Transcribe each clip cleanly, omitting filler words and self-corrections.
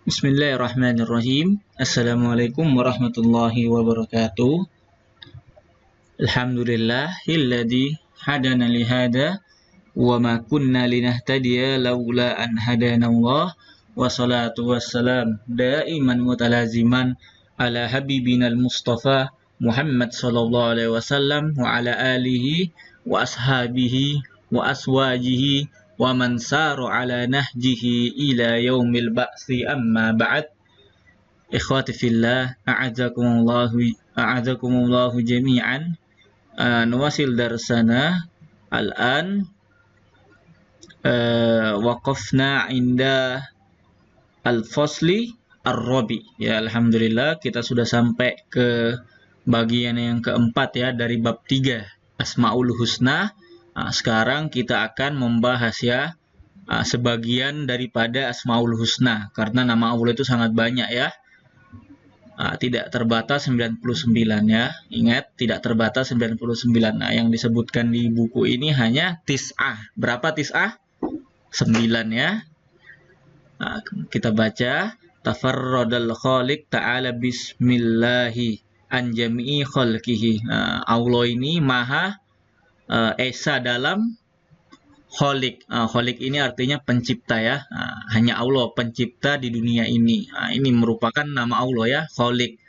Bismillahirrahmanirrahim. Assalamualaikum warahmatullahi wabarakatuh. Alhamdulillahilladzi hadana lihada wa ma kunna linahtadiya laula an hadanallah wa salatu wassalam daiman mutalaziman ala habibinal mustafa Muhammad sallallahu alaihi wasallam wa ala alihi wa ashabihi wa aswajihi wa man saru ala nahjihi ila yaumil ba'si amma ba'd. Ikhwati fillah, a'azakumullahu jami'an. Nuwasil darsana al-an. Waqafna inda al-fasli ar-rabi. Ya, alhamdulillah kita sudah sampai ke bagian yang keempat ya dari bab 3 Asmaul Husna. Sekarang kita akan membahas ya sebagian daripada Asmaul Husna, karena nama Allah itu sangat banyak ya. Tidak terbatas 99 ya. Ingat, tidak terbatas 99. Nah, yang disebutkan di buku ini hanya tis'ah. Berapa tis'ah? 9 ya. Kita baca tafarradal khaliq ta'ala bismillahi an jami'i khalqihi. Allah ini maha esa dalam kholik. Kholik ini artinya pencipta ya. Hanya Allah pencipta di dunia ini. Ini merupakan nama Allah ya, kholik.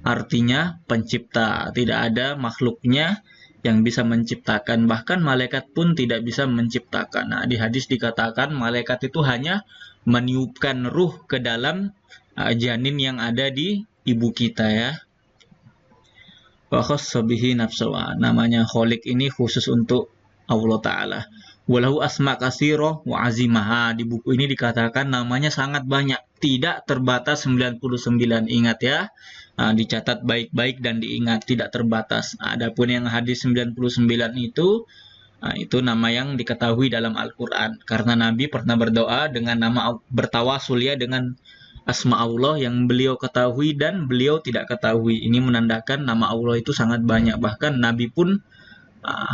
Artinya pencipta. Tidak ada makhluknya yang bisa menciptakan. Bahkan malaikat pun tidak bisa menciptakan. Di hadis dikatakan malaikat itu hanya meniupkan ruh ke dalam janin yang ada di ibu kita ya. Wa khassa bihi nafsahu. Namanya kholik ini khusus untuk Allah Ta'ala. Walahu asma katsirah wa azimah. Di buku ini dikatakan namanya sangat banyak, tidak terbatas 99. Ingat ya, dicatat baik-baik dan diingat, tidak terbatas. Adapun yang hadis 99 itu nama yang diketahui dalam Al-Quran, karena Nabi pernah berdoa dengan nama, bertawasul ya dengan asma Allah yang beliau ketahui dan beliau tidak ketahui. Ini menandakan nama Allah itu sangat banyak. Bahkan Nabi pun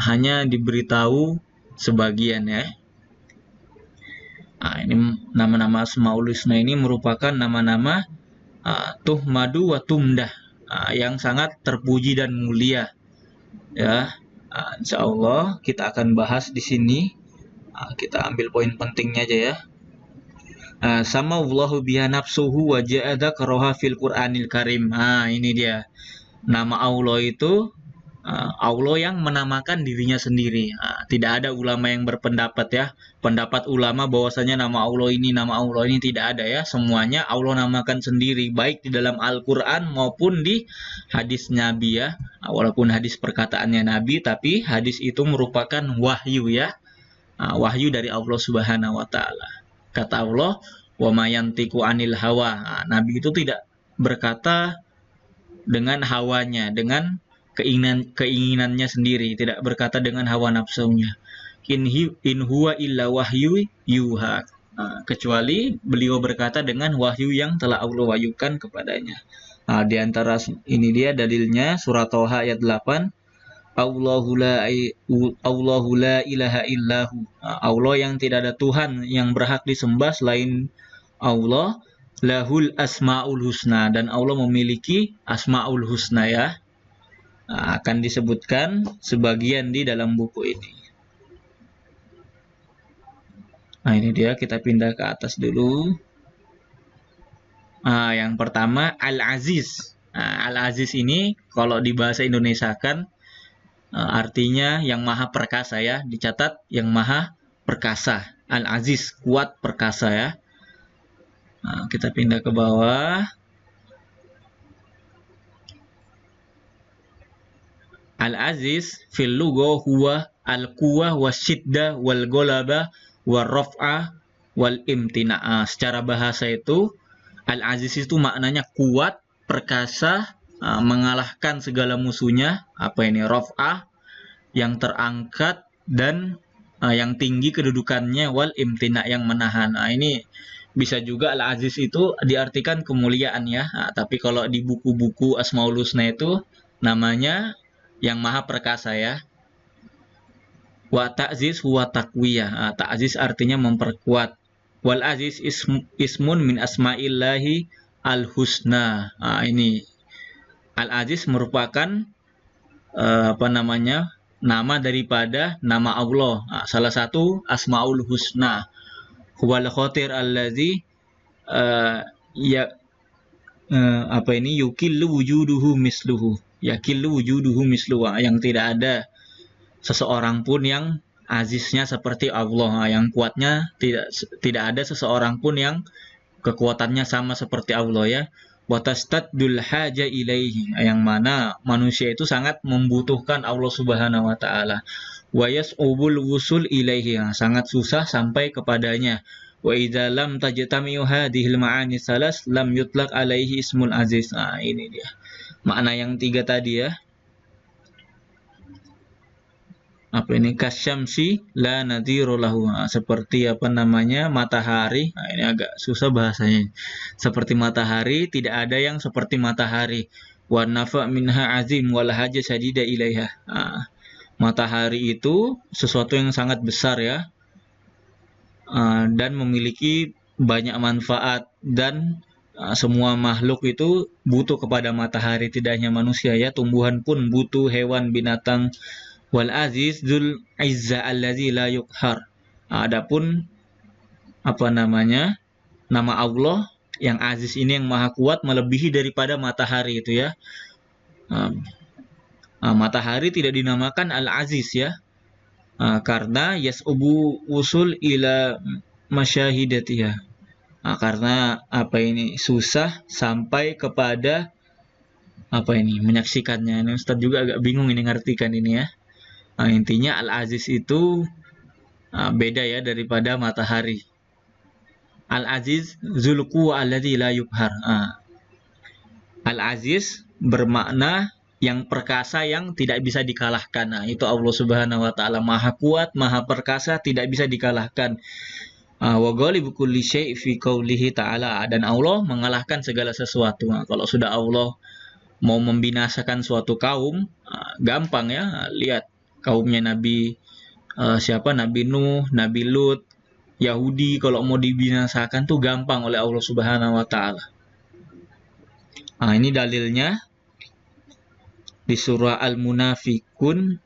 hanya diberitahu sebagian ya. Ini nama-nama Asmaul Husna ini merupakan nama-nama tuhmadu wa tumdah, yang sangat terpuji dan mulia ya. Insya Allah kita akan bahas di sini. Kita ambil poin pentingnya aja ya. Sama Allahu biha nafsuhu wa ja'ada karoha fil Qur'anil Karim. Ini dia. Nama Allah itu Allah yang menamakan dirinya sendiri. Tidak ada ulama yang berpendapat ya. Pendapat ulama bahwasanya nama Allah ini tidak ada ya. Semuanya Allah namakan sendiri, baik di dalam Al-Qur'an maupun di hadis Nabi ya. Walaupun hadis perkataannya Nabi, tapi hadis itu merupakan wahyu ya. Wahyu dari Allah Subhanahu wa taala. Kata Allah, wa ma yantiqu anil hawa. Nabi itu tidak berkata dengan hawanya, dengan keinginannya sendiri, tidak berkata dengan hawa nafsunya. In huwa illa wahyu yuha. Kecuali beliau berkata dengan wahyu yang telah Allah wahyukan kepadanya. Di antara ini dia dalilnya surah Thaha ayat 8. Allahu la ilaha illahu. Allah yang tidak ada Tuhan yang berhak disembah selain Allah. Lahul asmaul husna. Dan Allah memiliki asmaul husna ya. Akan disebutkan sebagian di dalam buku ini. Ini dia, kita pindah ke atas dulu. Yang pertama Al-Aziz. Al-Aziz ini kalau di bahasa Indonesia kan artinya yang maha perkasa ya. Dicatat yang maha perkasa. Al-Aziz, kuat perkasa ya. Kita pindah ke bawah. Al-Aziz fil lugha huwa al-quwwah wasyiddah wal ghalabah war raf'ah wal imtina'. Secara bahasa itu Al-Aziz itu maknanya kuat, perkasa, mengalahkan segala musuhnya. Apa ini? Raf'ah, yang terangkat, dan yang tinggi kedudukannya, wal imtina', yang menahan. Ini bisa juga Al-Aziz itu diartikan kemuliaan ya. Tapi kalau di buku-buku Asmaul Husna itu namanya yang maha perkasa ya. Wa ta'ziz huwa taqwiyah. Ta'ziz artinya memperkuat. Wal aziz ismun min asma'illahi al-husna. Nah, ini al-aziz merupakan apa namanya, nama daripada nama Allah. Nah, salah satu asmaul husna. Huwal khotir allazi ya apa ini yukillu wujuduhu misluhu. Yakillu wujuduhu misluhu, yang tidak ada seseorang pun yang aziznya seperti Allah, yang kuatnya tidak ada seseorang pun yang kekuatannya sama seperti Allah ya. Watastaddul haja ilaihi, yang mana manusia itu sangat membutuhkan Allah Subhanahu wa taala. Wa yas'ubul wusul ilaihi, sangat susah sampai kepadanya. Wa idza lam tajtami'u hadhil ma'ani salas lam yutlaq alaihi ismul aziz. Nah, ini dia makna yang tiga tadi ya. Apa ini, kasyamsi la nadhiru lahu, seperti apa namanya, matahari. Nah, ini agak susah bahasanya. Seperti matahari, tidak ada yang seperti matahari. Wa nafa minha azim wal haja sadida ilaiha. Nah, matahari itu sesuatu yang sangat besar ya, dan memiliki banyak manfaat, dan semua makhluk itu butuh kepada matahari, tidak hanya manusia ya, tumbuhan pun butuh, hewan, binatang. Wal aziz dzul izza allazi la yuqhar. Adapun apa namanya, nama Allah yang aziz ini, yang maha kuat, melebihi daripada matahari itu ya. Matahari tidak dinamakan al-aziz ya, karena yas'ubu usul ila masyahidatiha. Karena apa ini, susah sampai kepada apa ini, menyaksikannya. Ini Ustaz juga agak bingung ini ngartikan ini ya. Intinya Al-Aziz itu beda ya daripada matahari. Al-Aziz zulku alladzi la yubhar. Al-Aziz bermakna yang perkasa, yang tidak bisa dikalahkan. Itu Allah Subhanahu wa taala, maha kuat, maha perkasa, tidak bisa dikalahkan. Wa ghalibu kulli syai' fi qoulihi ta'ala, dan Allah mengalahkan segala sesuatu. Kalau sudah Allah mau membinasakan suatu kaum, gampang ya. Lihat kaumnya Nabi siapa, Nabi Nuh, Nabi Lut, Yahudi, kalau mau dibinasakan tuh gampang oleh Allah Subhanahu wa taala. Ini dalilnya di surah Al-Munafikun,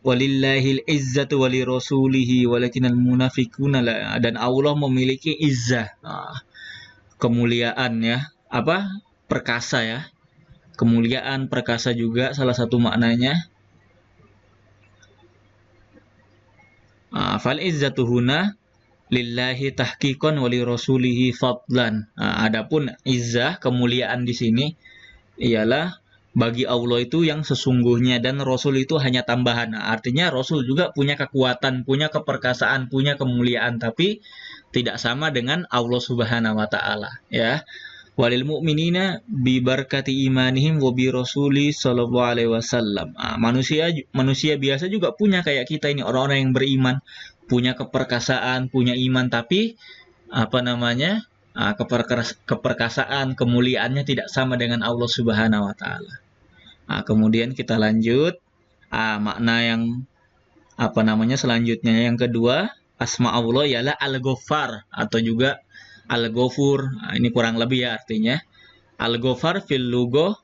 walillahil izzatu walirasulihi walakinal munafikuna la, dan Allah memiliki izzah, kemuliaan ya, apa, perkasa ya. Kemuliaan, perkasa juga salah satu maknanya. Fal izzatu huna lillahi tahqiqan wa li rasulihi fadlan. Adapun izzah, kemuliaan di sini ialah bagi Allah itu yang sesungguhnya, dan Rasul itu hanya tambahan. Artinya Rasul juga punya kekuatan, punya keperkasaan, punya kemuliaan, tapi tidak sama dengan Allah Subhanahu wa taala ya. Walil mu'minina bi barakati imanihim wa bi rasuli sallallahu alaihi wasallam. Manusia biasa juga punya kayak kita ini, orang-orang yang beriman, punya keperkasaan, punya iman, tapi apa namanya, keperkasaan, kemuliaannya tidak sama dengan Allah Subhanahu wa taala. Kemudian kita lanjut, makna yang apa namanya selanjutnya, yang kedua, asma Allah ialah Al-Ghaffar atau juga Al-Ghafur. Ini kurang lebih ya artinya. Al-Ghafar fil lughah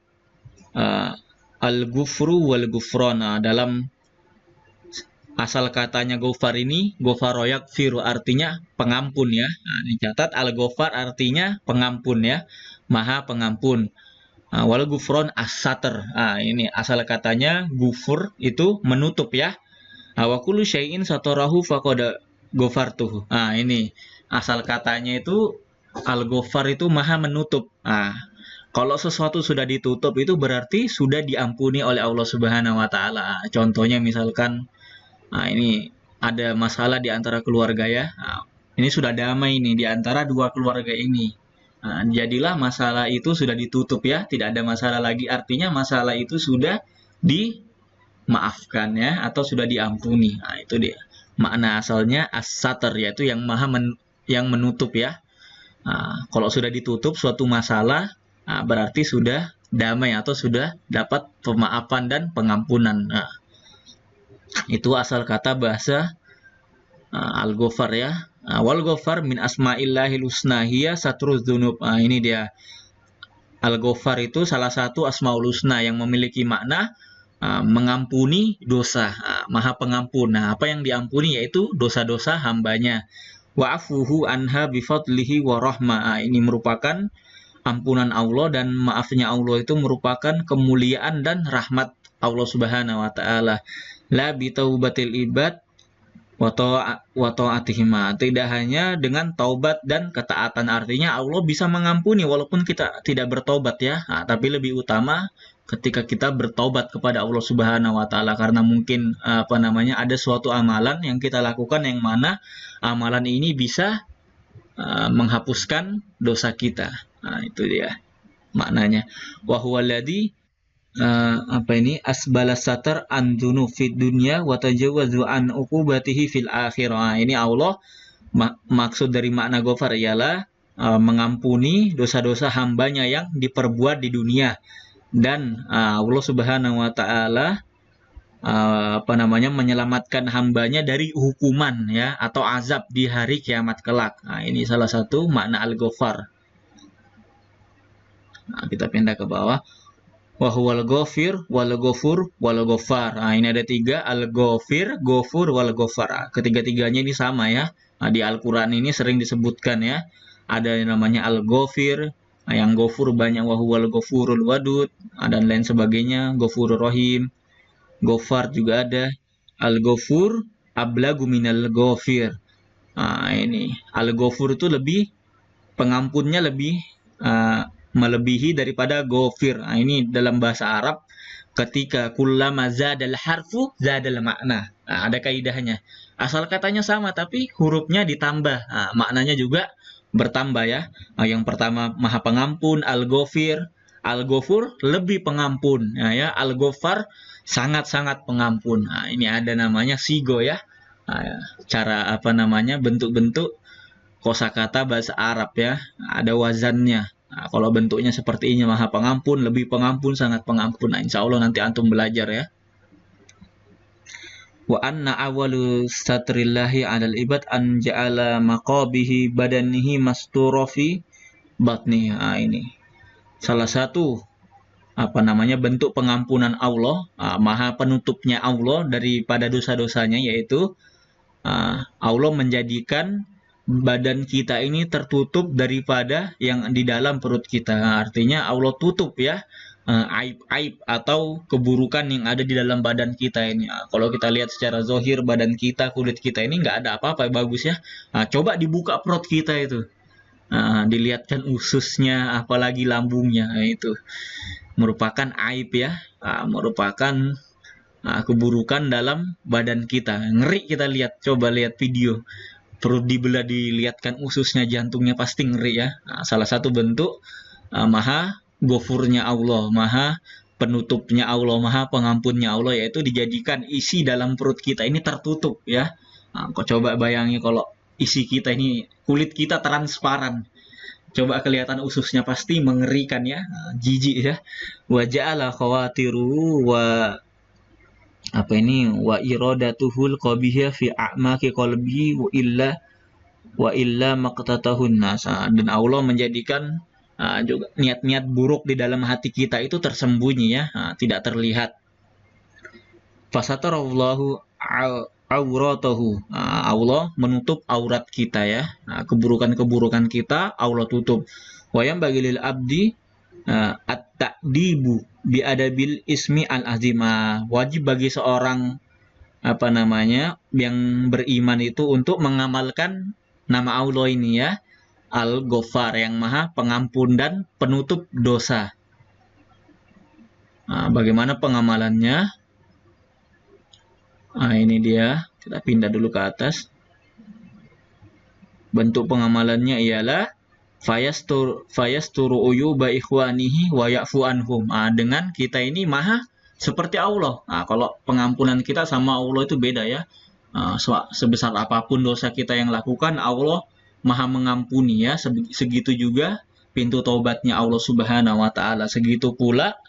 al-ghufru wal ghufran. Dalam asal katanya Ghafar ini, ghafara yaghfiru, artinya pengampun ya. Dicatat Al-Ghafar artinya pengampun ya, maha pengampun. Wal ghufran as-satr. Ini asal katanya ghufur itu menutup ya. Wa kullu syai'in satarahu faqad ghafartuhu. Ini asal katanya itu Al-Ghaffar itu maha menutup. Kalau sesuatu sudah ditutup itu berarti sudah diampuni oleh Allah Subhanahu wa taala. Contohnya misalkan ini ada masalah di antara keluarga ya. Ini sudah damai nih di antara dua keluarga ini. Jadilah masalah itu sudah ditutup ya, tidak ada masalah lagi. Artinya masalah itu sudah dimaafkan ya, atau sudah diampuni. Itu dia. Makna asalnya as-satar, yaitu yang maha yang menutup ya. Kalau sudah ditutup suatu masalah, berarti sudah damai atau sudah dapat pemaafan dan pengampunan. Itu asal kata bahasa Al-Ghafar ya. Wal Ghafar min asma'illahil husna hiya satruz dzunub. Ini dia. Al-Ghafar itu salah satu asmaul husna yang memiliki makna mengampuni dosa, maha pengampun. Nah, apa yang diampuni yaitu dosa-dosa hambanya. Wa'afuhu anha bifadlihi wa rahmah. Ini merupakan ampunan Allah dan maafnya Allah itu merupakan kemuliaan dan rahmat Allah Subhanahu wa taala. La bitaubatil ibad wa ta'atihima. Tidak hanya dengan taubat dan ketaatan, artinya Allah bisa mengampuni walaupun kita tidak bertobat ya. Tapi lebih utama ketika kita bertobat kepada Allah Subhanahu wa taala, karena mungkin ada suatu amalan yang kita lakukan yang mana amalan ini bisa menghapuskan dosa kita. Itu dia maknanya. Wa huwallazi asbala satar an dzunub fid dunya wa tajawwazu an uqubatihi fil akhirah. Ini Allah maksud dari makna Ghafar ialah mengampuni dosa-dosa hambanya yang diperbuat di dunia, dan Allah Subhanahu wa taala menyelamatkan hambanya dari hukuman ya atau azab di hari kiamat kelak. Ini salah satu makna Al-Ghafar. Kita pindah ke bawah. Wa huwal ghafir wal ghafur wal ghafar. Ini ada 3, Al-Ghafir, Ghafur, wal Ghafar. Ketiga-tiganya ini sama ya. Di Al-Qur'an ini sering disebutkan ya. Ada yang namanya Al-Ghafir, yang Ghafur banyak, wa huwal ghafurul wadud, dan lain sebagainya, Ghafurur Rahim. Ghafar juga ada. Al-Ghafur ablagu minal ghafir. Ini Al-Ghafur itu lebih pengampunnya lebih melebihi daripada Ghafir. Ini dalam bahasa Arab, ketika kullama zadal harfu zadal makna. Ada kaidahnya. Asal katanya sama tapi hurufnya ditambah. Maknanya juga bertambah ya. Yang pertama Maha Pengampun, Al-Ghafir. Al-Ghafur lebih pengampun. Ya, Al-Ghafar sangat-sangat pengampun. Ini ada namanya sigo ya. Cara bentuk-bentuk kosakata bahasa Arab ya. Ada wazannya. Kalau bentuknya seperti ini, Maha Pengampun, lebih pengampun, sangat pengampun. Insya Allah nanti antum belajar ya. Wa anna awalu satrillahi 'alal ibad an ja'ala maqabihi badanihi masturafi batni. Ini salah satu bentuk pengampunan Allah, maha penutupnya Allah daripada dosa-dosanya, yaitu Allah menjadikan badan kita ini tertutup daripada yang di dalam perut kita. Artinya Allah tutup ya aib-aib atau keburukan yang ada di dalam badan kita ini. Kalau kita lihat secara zahir badan kita, kulit kita ini nggak ada apa-apa bagus ya. Coba dibuka perut kita itu, dilihatkan ususnya, apalagi lambungnya, itu merupakan aib ya, merupakan keburukan dalam badan kita. Ngeri kita lihat, coba lihat video. Perut dibelah, dilihatkan ususnya, jantungnya, pasti ngeri ya. Salah satu bentuk maha ghafurnya Allah, maha penutupnya Allah, maha pengampunnya Allah, yaitu dijadikan isi dalam perut kita ini tertutup ya. Kok coba bayangi kalau isi kita ini, kulit kita transparan, coba kelihatan ususnya, pasti mengerikan ya, jijik ya. Wa ja'ala khawatiru wa wa iradatuhul qabihya fi a'maqi qalbi wa illa maqtatahun nas. Dan Allah menjadikan juga niat-niat buruk di dalam hati kita itu tersembunyi ya, tidak terlihat. Fasatarallahu auratahu. Allah menutup aurat kita ya. Keburukan-keburukan kita Allah tutup. Wa yambaghi lil abdi at-ta'dibu bi adabil ismi al-azima. Wajib bagi seorang yang beriman itu untuk mengamalkan nama Allah ini ya, Al-Ghafar, yang maha pengampun dan penutup dosa. Bagaimana pengamalannya? Ini dia, kita pindah dulu ke atas. Bentuk pengamalannya ialah fayasturu uyuba ikhwanihi wa ya'fu anhum. Dengan kita ini maha seperti Allah. Kalau pengampunan kita sama Allah itu beda ya. Sebesar apapun dosa kita yang lakukan, Allah maha mengampuni ya. Segitu juga pintu taubatnya Allah Subhanahu wa taala. Segitu pula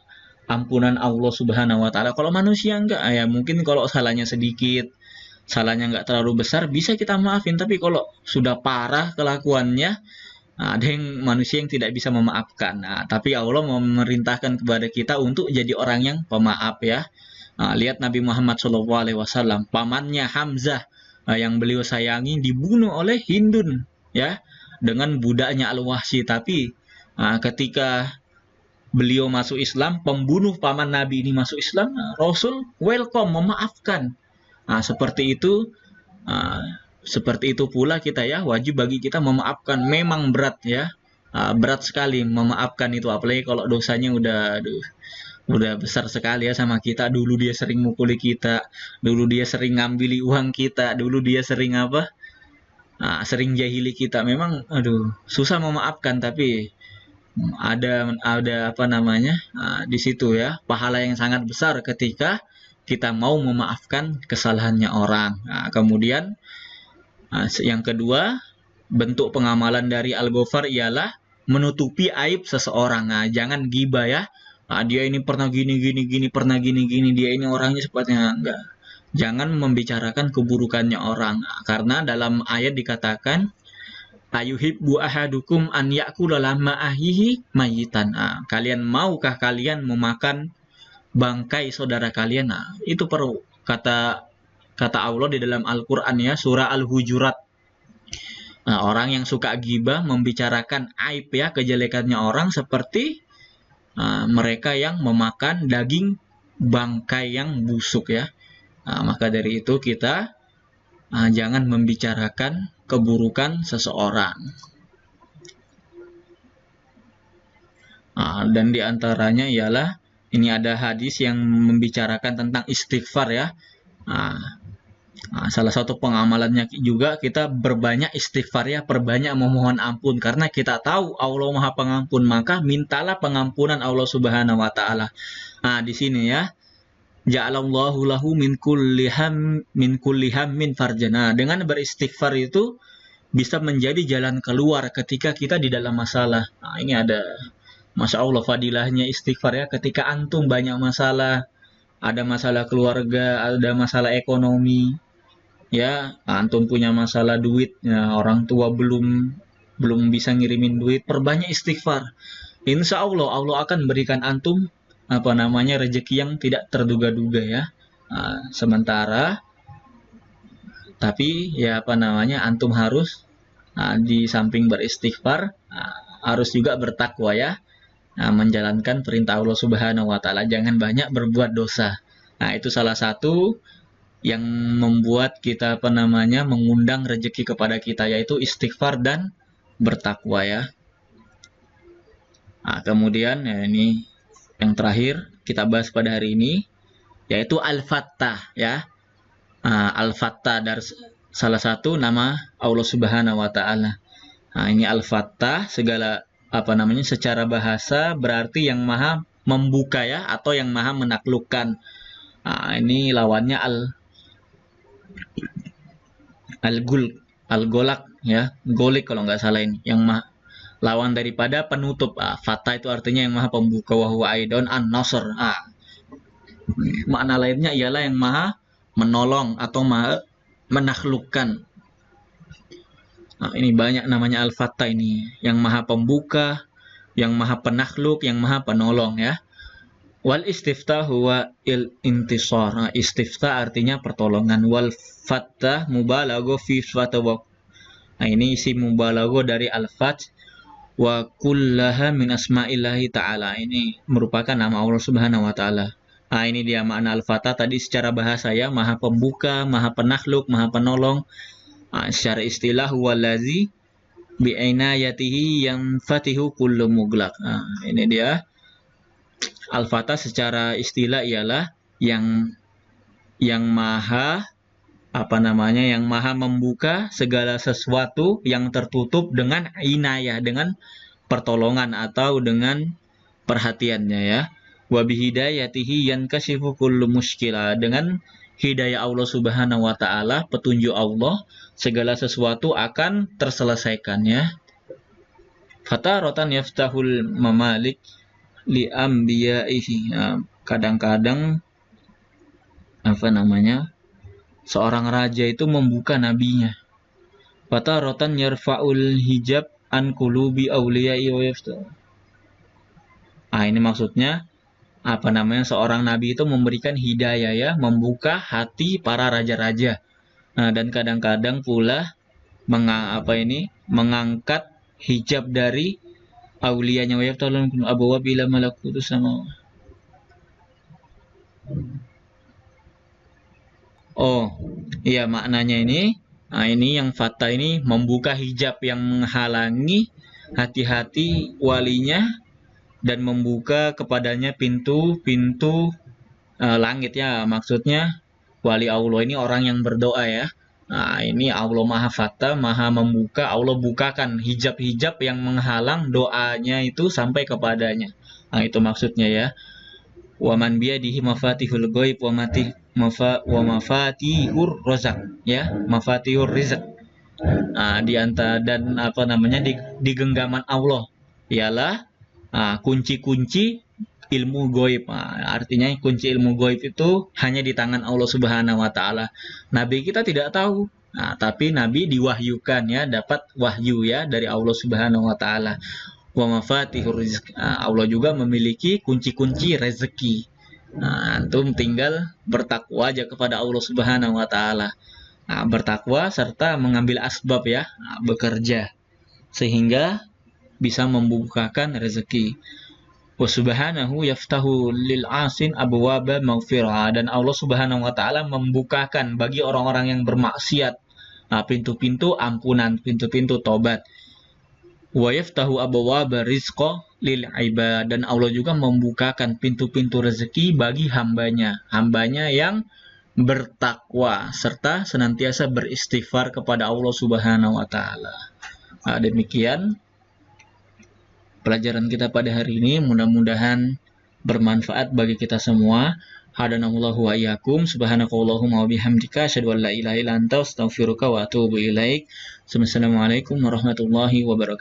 ampunan Allah Subhanahu wa taala. Kalau manusia enggak ya, mungkin kalau salahnya sedikit, salahnya nggak terlalu besar, bisa kita maafin. Tapi kalau sudah parah kelakuannya, ada yang manusia yang tidak bisa memaafkan. Nah, tapi Allah memerintahkan kepada kita untuk jadi orang yang pemaaf ya. Nah, lihat Nabi Muhammad SAW, pamannya Hamzah, yang beliau sayangi dibunuh oleh Hindun ya, dengan budaknya Al-Wahsy. Tapi ketika beliau masuk Islam, pembunuh paman Nabi ini masuk Islam, Rasul welcome, memaafkan. Nah, seperti itu pula kita ya, wajib bagi kita memaafkan. Memang berat ya, berat sekali memaafkan itu, apalagi kalau dosanya udah besar sekali ya sama kita. Dulu dia sering mukuli kita, dulu dia sering ngambil uang kita, dulu dia sering apa? Sering jahili kita. Memang aduh, susah memaafkan, tapi ada apa namanya? Di situ ya, pahala yang sangat besar ketika kita mau memaafkan kesalahannya orang. Kemudian yang kedua, bentuk pengamalan dari Al-Ghafar ialah menutupi aib seseorang. Jangan gibah ya. Dia ini pernah gini gini gini, pernah gini gini, dia ini orangnya sepertinya enggak. Jangan membicarakan keburukannya orang. Karena dalam ayat dikatakan, ayuhibbu ahadukum an ya'kula lahma ahihi mayitan. Kalian maukah kalian memakan bangkai saudara kalian? Itu perlu kata Allah di dalam Al-Qur'an ya, surah Al-Hujurat. Orang yang suka gibah, membicarakan aib ya, kejelekannya orang, seperti mereka yang memakan daging bangkai yang busuk ya. Maka dari itu kita jangan membicarakan keburukan seseorang. Dan diantaranya ialah, ini ada hadis yang membicarakan tentang istighfar ya. Salah satu pengamalannya juga kita berbanyak istighfar ya, perbanyak memohon ampun, karena kita tahu Allah Maha Pengampun, maka mintalah pengampunan Allah Subhanahu wa taala. Di sini ya, ja'alallahu lahu min kulli hammin farjana. Dengan beristighfar itu bisa menjadi jalan keluar ketika kita di dalam masalah. Ini ada, Masya Allah, fadilahnya istighfar ya. Ketika antum banyak masalah, ada masalah keluarga, ada masalah ekonomi, ya, antum punya masalah duit, ya, orang tua belum bisa ngirimin duit, perbanyak istighfar. Insya Allah Allah akan berikan antum rezeki yang tidak terduga-duga ya. Sementara tapi ya antum harus di samping beristighfar, harus juga bertakwa ya. Menjalankan perintah Allah Subhanahu wa taala, jangan banyak berbuat dosa. Itu salah satu yang membuat kita mengundang rezeki kepada kita, yaitu istighfar dan bertakwa ya. Kemudian ya, ini yang terakhir kita bahas pada hari ini, yaitu Al-Fattah ya. Al-Fattah dari salah satu nama Allah Subhanahu wa taala. Ini Al-Fattah, segala secara bahasa berarti yang maha membuka ya, atau yang maha menaklukkan. Ini lawannya Al-Golak ya, Golik kalau nggak salah, ini yang lawan daripada penutup. Fatah itu artinya yang maha pembuka, wa huwa aidon an-nasr. Makna lainnya ialah yang maha menolong atau maha menaklukkan. Ini banyak namanya Al-Fattah ini, yang maha pembuka, yang maha penakluk, yang maha penolong ya. Wal istiftah huwa il-intisar. Istiftah artinya pertolongan. Wal fattah mubalagho fi fatwa. Ini isi mubalagho dari al-fath. Wa kullaha min asma'illahi ta'ala. Ini merupakan nama Allah Subhanahu wa taala. Ini dia makna al-fattah tadi secara bahasa ya, maha pembuka, maha penakluk, maha penolong. Secara istilah wallazi bi'inayatihi yanfatihu kullu muglaq. Ini dia al-fattah secara istilah ialah yang maha yang maha membuka segala sesuatu yang tertutup dengan inayah, dengan pertolongan atau dengan perhatiannya ya. Wa bihidayatihi yankashifu kullu mushkilah. Dengan hidayah Allah Subhanahu wa taala, petunjuk Allah, segala sesuatu akan terselesaikan ya. Fataratan yaftahul mamalik li anbiya'ihi. Kadang-kadang seorang raja itu membuka nabinya. Fataratan yarfa'ul hijab an qulubi awliya'i wa yafta. Ini maksudnya seorang nabi itu memberikan hidayah ya, membuka hati para raja-raja. Dan kadang-kadang pula mengangkat hijab dari auliyanya wa yaftalun abwa bila malakutus sama. Iya maknanya ini. Ini yang fata ini membuka hijab yang menghalangi hati-hati walinya dan membuka kepadanya pintu-pintu langit ya. Maksudnya wali Allah ini orang yang berdoa ya. Ini Allah Maha Fata, Maha membuka. Allah bukakan hijab-hijab yang menghalang doanya itu sampai kepadanya. Itu maksudnya ya. Wa man biyadihi mafatihul ghaib wa mafatihur razaq ya, mafatihur rizq. Di genggaman Allah ialah kunci-kunci ilmu ghaib. Artinya kunci ilmu ghaib itu hanya di tangan Allah Subhanahu wa taala. Nabi kita tidak tahu. Tapi nabi diwahyukan ya, dapat wahyu ya dari Allah Subhanahu wa taala. Wa mafatihur rizq. Allah juga memiliki kunci-kunci rezeki. Antum tinggal bertakwa aja kepada Allah Subhanahu wa taala. Bertakwa serta mengambil asbab ya, bekerja sehingga bisa membukakan rezeki. Wa subhanahu yaftahu lil asin abwaba maghfirah, dan Allah Subhanahu wa taala membukakan bagi orang-orang yang bermaksiat pintu-pintu ampunan, pintu-pintu tobat. Wa yaftahu abwaba rizqa lil ibad, dan Allah juga membukakan pintu-pintu rezeki bagi hambanya yang bertakwa serta senantiasa beristighfar kepada Allah Subhanahu wa taala. Demikian pelajaran kita pada hari ini, mudah-mudahan bermanfaat bagi kita semua. Hadanallahu wa iyyakum, subhanakallahumma wa bihamdika, asyhadu an la ilaha illa anta, astaghfiruka wa atubu ilaik. Wassalamualaikum warahmatullahi wabarakatuh.